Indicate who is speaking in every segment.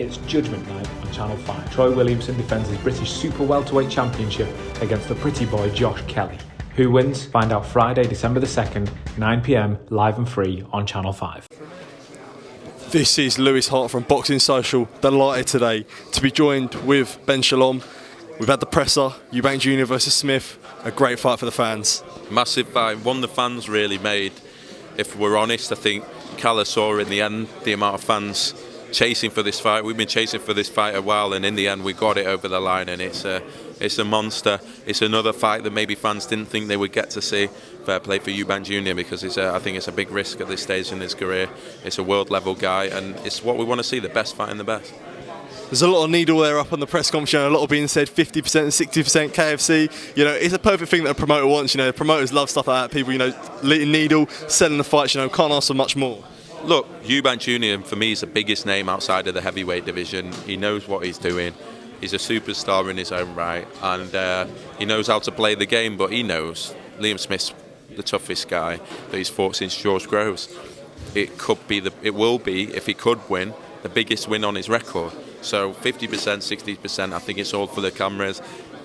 Speaker 1: It's Judgment Night on Channel 5. Troy Williamson defends his British Super Welterweight Championship against the pretty boy Josh Kelly. Who wins? Find out Friday, December the 2nd, 9 p.m, live and free on Channel 5.
Speaker 2: This is Lewis Hart from Boxing Social. Delighted today to be joined with Benn Shalom. We've had the presser, Eubank Jr. versus Smith. A great fight for the fans.
Speaker 3: Massive fight, one the fans really made. If we're honest, I think Calla saw in the end the amount of fans chasing for this fight. We've been chasing for this fight a while, and in the end we got it over the line, and it's a monster. It's another fight that maybe fans didn't think they would get to see. Fair play for Eubank Jr. because I think it's a big risk at this stage in his career. It's a world level guy, and it's what we want to see, the best fight in the best.
Speaker 2: There's a lot of needle there up on the press conference, a lot of being said, 50% and 60% KFC. It's a perfect thing that a promoter wants. Promoters love stuff like that. People, needle, selling the fights, can't ask for much more.
Speaker 3: Look, Eubank Jr. for me is the biggest name outside of the heavyweight division. He knows what he's doing. He's a superstar in his own right, and he knows how to play the game. But he knows Liam Smith's the toughest guy that he's fought since George Groves. It will be, if he could win, the biggest win on his record. So 50%, 60%, I think it's all for the cameras.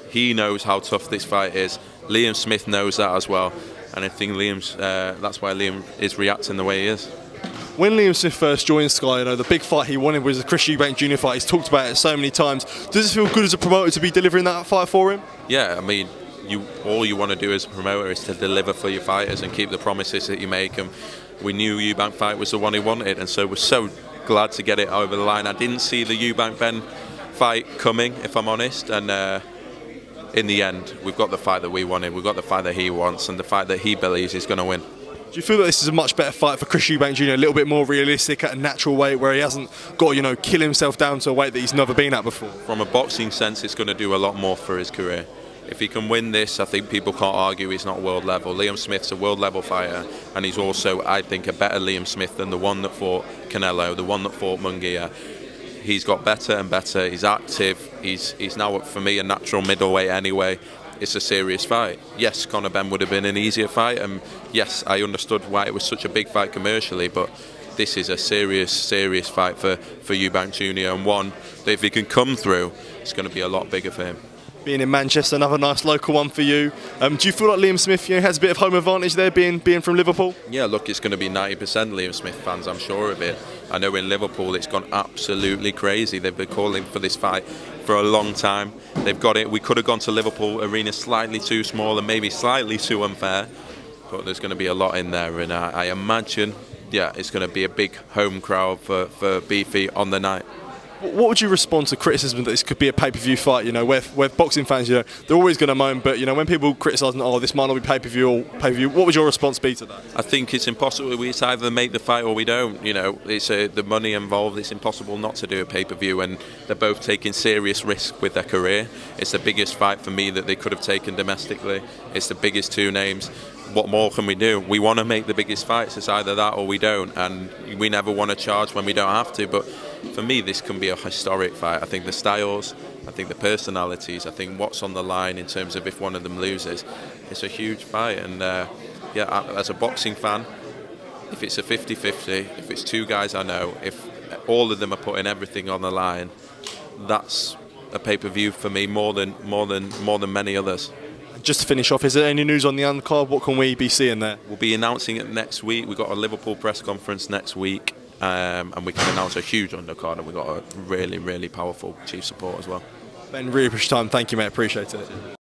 Speaker 3: He knows how tough this fight is. Liam Smith knows that as well, and I think that's why Liam is reacting the way he is.
Speaker 2: When Liam Smith first joined Sky, the big fight he wanted was the Chris Eubank Jr. fight. He's talked about it so many times. Does it feel good as a promoter to be delivering that fight for him?
Speaker 3: Yeah, I mean, all you want to do as a promoter is to deliver for your fighters and keep the promises that you make. And we knew Eubank fight was the one he wanted, and so we're so glad to get it over the line. I didn't see the Eubank-Benn fight coming, if I'm honest, and in the end, we've got the fight that we wanted. We've got the fight that he wants, and the fight that he believes he's going to win.
Speaker 2: Do you feel that this is a much better fight for Chris Eubank Jr., a little bit more realistic at a natural weight where he hasn't got to, kill himself down to a weight that he's never been at before?
Speaker 3: From a boxing sense, it's going to do a lot more for his career. If he can win this, I think people can't argue he's not world level. Liam Smith's a world level fighter, and he's also, I think, a better Liam Smith than the one that fought Canelo, the one that fought Munguia. He's got better and better. He's active. He's now, for me, a natural middleweight anyway. It's a serious fight. Yes, Conor Benn would have been an easier fight, and yes, I understood why it was such a big fight commercially, but this is a serious fight for Eubank Jr., and one that if he can come through, it's going to be a lot bigger for him.
Speaker 2: Being in Manchester, another nice local one for you. Do you feel like Liam Smith has a bit of home advantage there, being from Liverpool?
Speaker 3: Yeah, look, it's going to be 90% Liam Smith fans, I'm sure of it. I know in Liverpool it's gone absolutely crazy. They've been calling for this fight for a long time. They've got it. We could have gone to Liverpool Arena slightly too small and maybe slightly too unfair, but there's going to be a lot in there, and I imagine, it's going to be a big home crowd for Beefy on the night.
Speaker 2: What would you respond to criticism that this could be a pay-per-view fight? Where boxing fans, they're always going to moan, but when people criticise, this might not be pay-per-view or pay-per-view, what would your response be to that?
Speaker 3: I think it's impossible. We either make the fight or we don't. It's the money involved. It's impossible not to do a pay-per-view, and they're both taking serious risk with their career. It's the biggest fight for me that they could have taken domestically. It's the biggest two names. What more can we do? We want to make the biggest fights. It's either that or we don't, and we never want to charge when we don't have to. But for me, this can be a historic fight. I think the styles, I think the personalities, I think what's on the line in terms of if one of them loses, it's a huge fight. And as a boxing fan, if it's a 50-50, if it's two guys I know, if all of them are putting everything on the line, that's a pay-per-view for me more than many others.
Speaker 2: Just to finish off, is there any news on the undercard? What can we be seeing there?
Speaker 3: We'll be announcing it next week. We've got a Liverpool press conference next week, and we can announce a huge undercard, and we've got a really, really powerful chief support as well.
Speaker 2: Ben, really appreciate your time. Thank you, mate. Appreciate it.